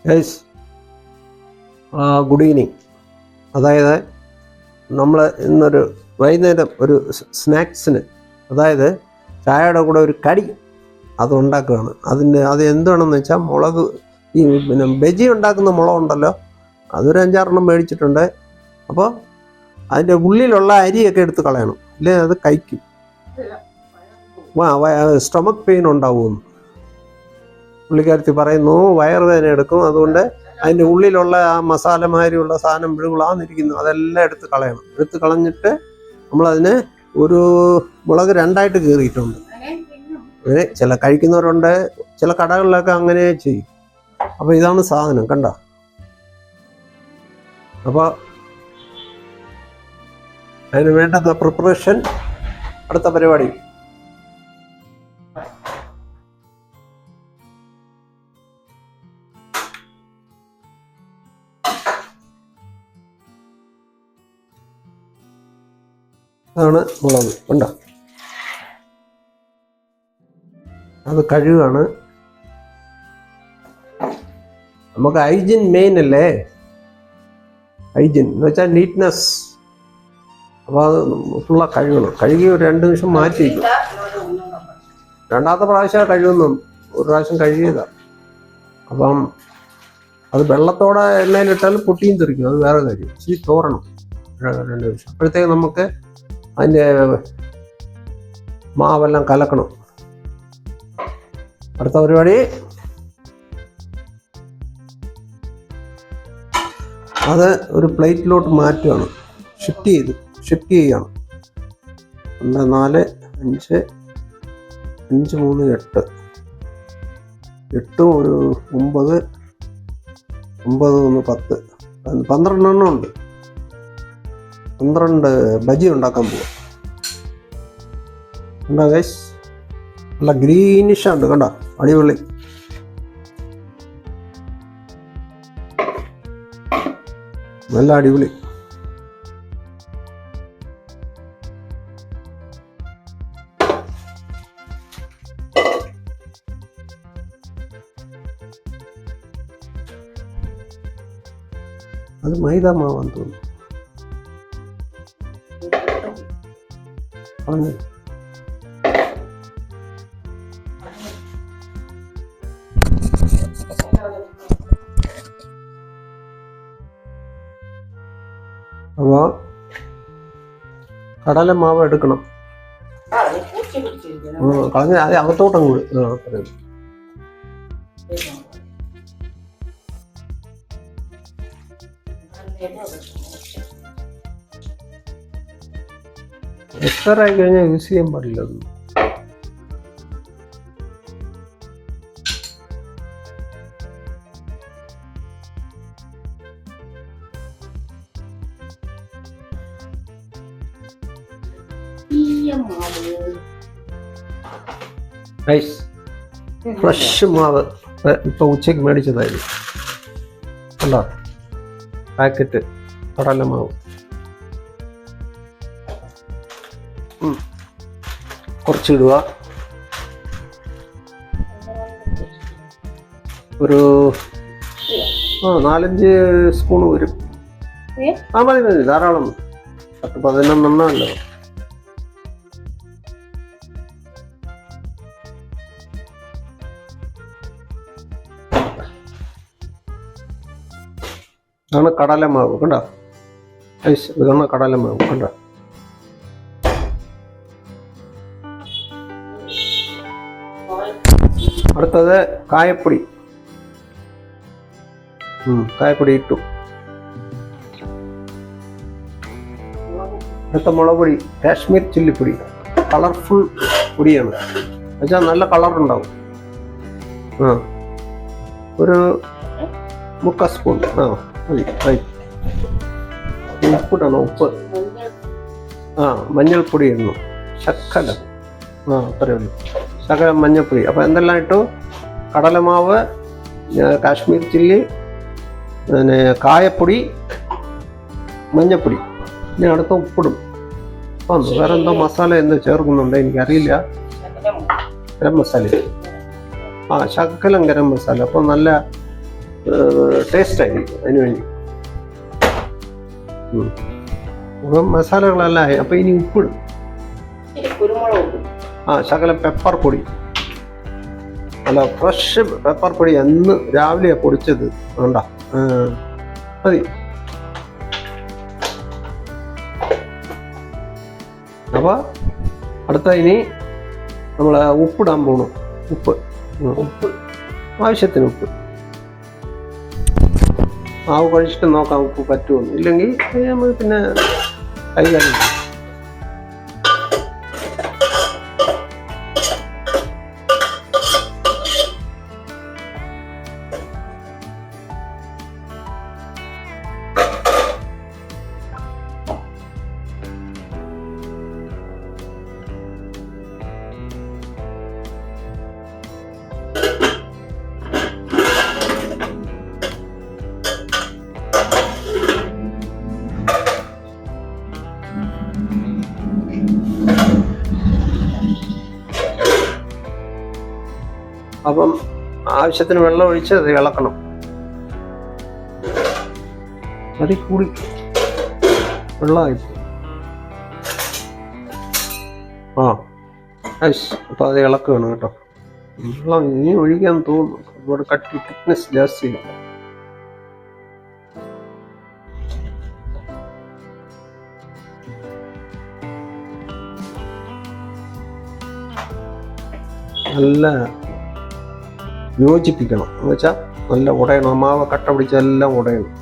Guys good evening. അതായത് നമ്മൾ ഇന്നൊരു വൈകുന്നേരം ഒരു സ്നാക്സിന്, അതായത് ചായയുടെ കൂടെ ഒരു കടി അത് ഉണ്ടാക്കുകയാണ്. അത് എന്താണെന്ന് വെച്ചാൽ മുളക്, ഈ പിന്നെ ബജി ഉണ്ടാക്കുന്ന മുളകുണ്ടല്ലോ, അതൊരു 5-6 മേടിച്ചിട്ടുണ്ട്. അപ്പോൾ അതിൻ്റെ ഉള്ളിലുള്ള അരിയൊക്കെ എടുത്ത് കളയണം, ഇല്ലേ അത് കഴിക്കും. സ്റ്റൊമക്ക് പെയിൻ ഉണ്ടാവുമെന്ന് പുള്ളിക്കാരത്തി പറയുന്നു, വയറുവേദന എടുക്കും. അതുകൊണ്ട് അതിൻ്റെ ഉള്ളിലുള്ള ആ മസാല മാതിരിയുള്ള സാധനം വിഴുകളാന്നിരിക്കുന്നു, അതെല്ലാം എടുത്ത് കളയണം. എടുത്ത് കളഞ്ഞിട്ട് നമ്മളതിന് ഒരു മുളക് 2ആയിട്ട് കീറിയിട്ടുണ്ട്. അങ്ങനെ ചില കഴിക്കുന്നവരുണ്ട്, ചില കടകളിലൊക്കെ അങ്ങനെ ചെയ്യും. അപ്പോൾ ഇതാണ് സാധനം, കണ്ട. അപ്പോൾ അതിന് വേണ്ടുന്ന പ്രിപ്പറേഷൻ, അടുത്ത പരിപാടി. അതാണ് മുളക്, കണ്ടോ. അത് കഴുകാണ്. നമുക്ക് ഹൈജീൻ മെയിൻ അല്ലേ, ഹൈജീൻ എന്ന് വെച്ചാൽ നീറ്റ്നെസ്. അപ്പോൾ അത് ഫുള്ള കഴുകണം. കഴുകി ഒരു 2 നിമിഷം മാറ്റി വയ്ക്കും. 2ാമത്തെ പ്രാവശ്യം കഴുകുന്നു, ഒരു പ്രാവശ്യം കഴുകിയതാണ്. അപ്പം അത് വെള്ളത്തോടെ എണ്ണയിലിട്ടാൽ പൊട്ടിയും തെറിക്കും, അത് വേറെ കാര്യം. ഇച്ചിരി തോരണം 2 നിമിഷം. അപ്പോഴത്തേക്ക് നമുക്ക് അതിൻ്റെ മാവെല്ലാം കലക്കണം. അടുത്ത പരിപാടി അത് ഒരു പ്ലേറ്റിലോട്ട് മാറ്റുകയാണ്, ഷിഫ്റ്റ് ചെയ്യണം. 2, 4, 5, 5, 3, 8, 8 ഒരു 9, 9, 1, 10, 12 എണ്ണം ഉണ്ട്. 12 ബജി ഉണ്ടാക്കാൻ പോവാം. കണ്ടോ ഗൈസ്, നല്ല ഗ്രീനിഷാണ്, കണ്ടോ, അടിപൊളി. നല്ല അടിപൊളി. അത് മൈദ മാവാന്ന് തോന്നുന്നു. അപ്പോൾ കടലമാവ് എടുക്കണം. കളഞ്ഞ അത് അകത്തോട്ടം എക്സ്പയർ ആയി കഴിഞ്ഞാൽ യൂസ് ചെയ്യാൻ പാടില്ല. അത് ഫ്രഷ് മാവ് ഇപ്പൊ ഉച്ചയ്ക്ക് മേടിച്ചതായിരുന്നു, കണ്ടോ, പാക്കറ്റ് കടലമാവ്. കുറച്ചിടുക, ഒരു 4-5 സ്പൂൺ വരും. മതി ധാരാളം, 10-11 എണ്ണമല്ലോ. ഇതാണ് കടലമാവ്, കണ്ടോ. ഇതാണ് കടലമാവ്, കണ്ടോ. അടുത്തത് കായപ്പൊടി. കായപ്പൊടി ഇട്ടു. അടുത്ത മുളക് പൊടി, കാശ്മീർ ചില്ലിപ്പൊടി, കളർഫുൾ പൊടിയാണ്, എന്നുവെച്ചാൽ നല്ല കളറുണ്ടാവും. ഒരു 3/4 സ്പൂൺ ഉപ്പിടണം, ഉപ്പ്. മഞ്ഞൾപ്പൊടി ഇടണം, ശക്കല, അത്രയേ ഉള്ളൂ, ശകലം മഞ്ഞൾപ്പൊടി. അപ്പോൾ എന്തെല്ലാം ഇട്ടു? കടലമാവ്, കാശ്മീർ ചില്ലി, പിന്നെ കായപ്പൊടി, മഞ്ഞൾപ്പൊടി. ഇനി അടുത്ത ഉപ്പിടും. അപ്പം വേറെ എന്തോ മസാല എന്തോ ചേർക്കുന്നുണ്ട്, എനിക്കറിയില്ല. ഗരം മസാല, ശകലം ഗരം മസാല. അപ്പോൾ നല്ല ടേസ്റ്റ് ആയിരിക്കും അതിന് വേണ്ടി. അപ്പം മസാലകളെല്ലാം ആയി. അപ്പം ഇനി ഉപ്പിടും. ശകലം പെപ്പർ പൊടി, അല്ല ഫ്രഷ് പെപ്പർ പൊടി അന്ന് രാവിലെ പൊടിച്ചത് വേണ്ട, മതി. അപ്പോൾ അടുത്ത ഇനി നമ്മൾ ഉപ്പിടാൻ പോകണം. ഉപ്പ് ആവശ്യത്തിന് ഉപ്പ്. മാവ് കഴിച്ചിട്ട് നോക്കാം ഉപ്പ് പറ്റുമെന്ന്. ഇല്ലെങ്കിൽ നമ്മൾ പിന്നെ കൈ കഴുകി. അപ്പം ആവശ്യത്തിന് വെള്ളം ഒഴിച്ച് അത് ഇളക്കണം. അതിൽ കൂടി വെള്ളമായി. അപ്പം അത് ഇളക്കുകയാണ് കേട്ടോ. വെള്ളം ഇനി ഒഴിക്കാൻ തോന്നുന്നു. ഒരുപാട് കട്ടി തിക്നെസ് ജാസ്തി. നല്ല യോജിപ്പിക്കണം എന്ന് വെച്ചാൽ നല്ല ഉടയണം. മാവ് കട്ട പിടിച്ച് എല്ലാം ഉടയണം.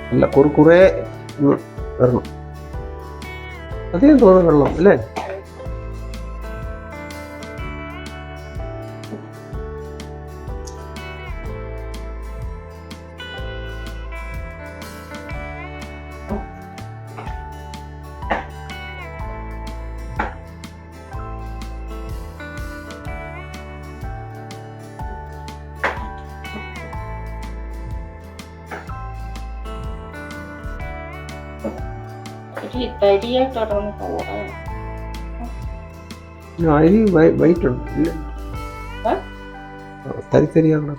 നല്ല കുറുക്കുറേ വരണം. അധികം തോന്നുന്നു വെള്ളം അല്ലേ? അരി വൈറ്റ് ഉണ്ട് ഇല്ല, തരിത്തരിയാണ്.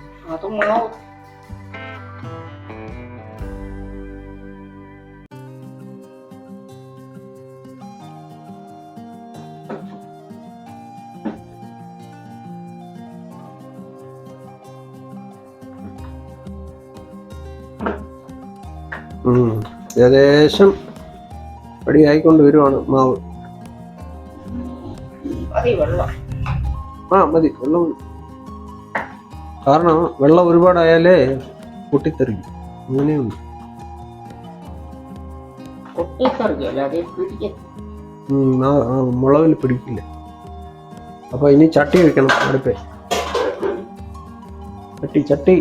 ഏകദേശം റെഡിയായിക്കൊണ്ട് വരുവാണ് മാവ്. മതി വെള്ളം. കാരണം വെള്ളം ഒരുപാടായാലേ പൊട്ടിത്തെറിക്കും. അങ്ങനെയുണ്ട്. മുളകിൽ പിടിക്കില്ല. അപ്പൊ ഇനി ചട്ടി വെക്കണം അടുപ്പേ. ചട്ടി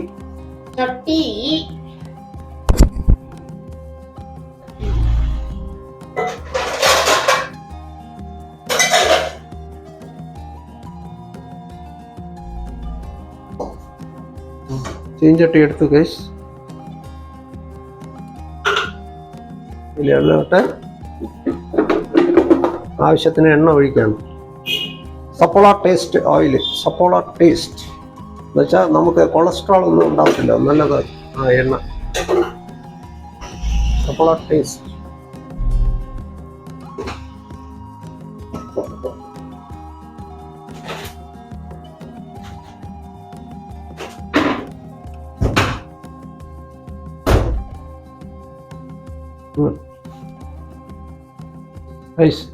ചീഞ്ചട്ടി എടുത്തു ഗൈസ്. ഇതിലോട്ട് ആവശ്യത്തിന് എണ്ണ ഒഴിക്കണം. സപ്പോള ടേസ്റ്റ് ഓയിൽ. സപ്പോള ടേസ്റ്റ് എന്ന് വെച്ചാൽ നമുക്ക് കൊളസ്ട്രോൾ ഒന്നും ഉണ്ടാവത്തില്ല. നല്ലത് എണ്ണ. സപ്പോള ടേസ്റ്റ്.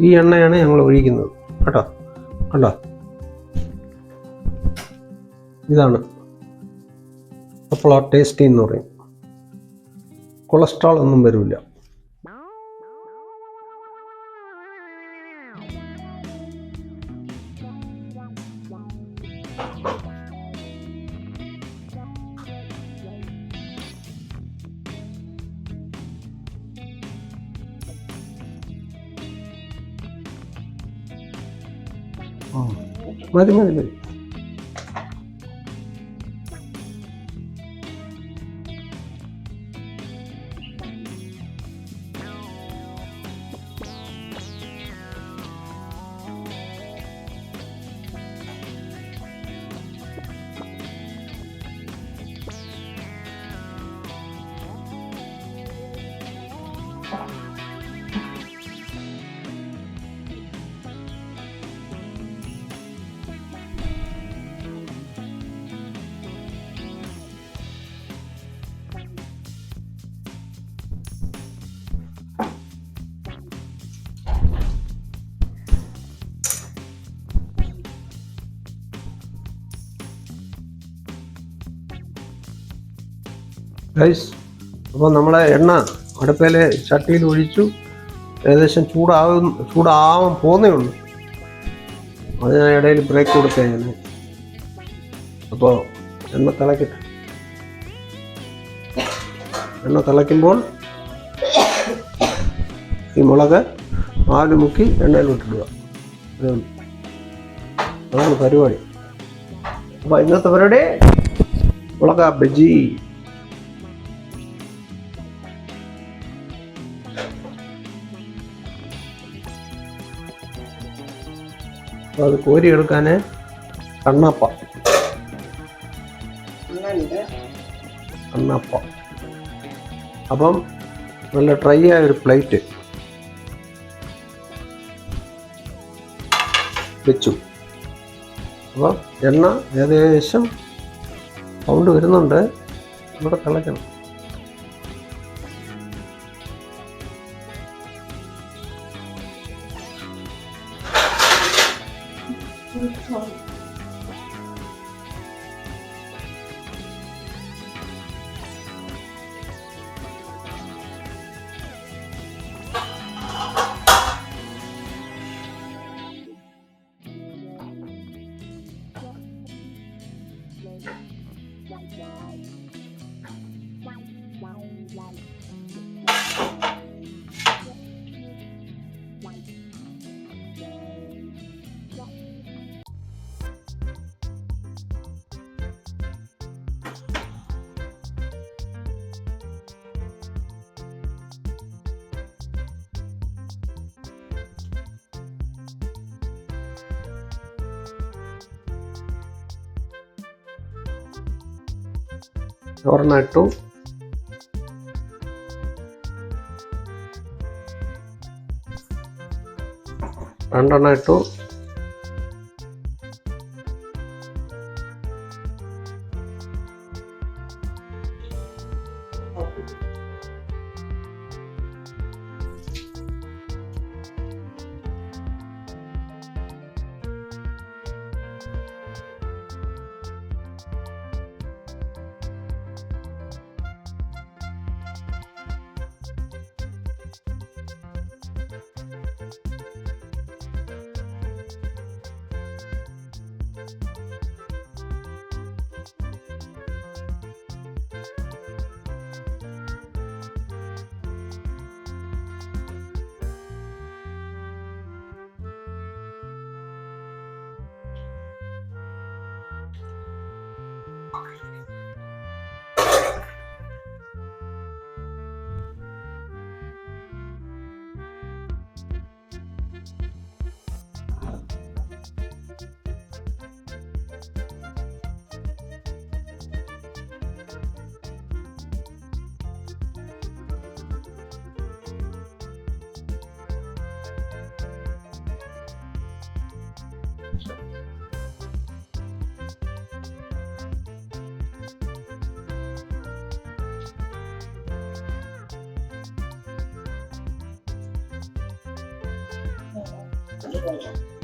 ഈ എണ്ണയാണ് ഞങ്ങൾ ഒഴിക്കുന്നത് കേട്ടോ. കണ്ടോ, ഇതാണ് സപ്പോള ടേസ്റ്റി എന്ന് പറയും. കൊളസ്ട്രോൾ ഒന്നും വരില്ല. മതി. ഗൈസ്, അപ്പോൾ നമ്മളെ എണ്ണ അടുപ്പിലെ ചട്ടിയിൽ ഒഴിച്ചു. ഏകദേശം ചൂടാവാൻ പോകുന്നേ ഉള്ളൂ. അത് ഞാൻ ഇടയിൽ ബ്രേക്ക് കൊടുത്തേ ഞാൻ. അപ്പോൾ എണ്ണ തിളക്കട്ടെ. എണ്ണ തിളയ്ക്കുമ്പോൾ ഈ മുളക് ആല് മുക്കി എണ്ണയിൽ വിട്ടിടുക. അതാണ് പരിപാടി. അപ്പോൾ ഇന്നത്തെ പരിപാടി മുളക് ബജി. അപ്പോൾ അത് കോരിയെടുക്കാൻ കണ്ണപ്പ. അപ്പം നല്ല ഡ്രൈ ആയ ഒരു പ്ലേറ്റ് വെച്ചു. അപ്പോൾ എണ്ണ ഏകദേശം സൗണ്ട് വരുന്നുണ്ട്. ഇവിടെ തിളയ്ക്കണം. ഒരെണ്ണം ഇട്ടു. രണ്ടെണ്ണം ഇട്ടു. Thank you.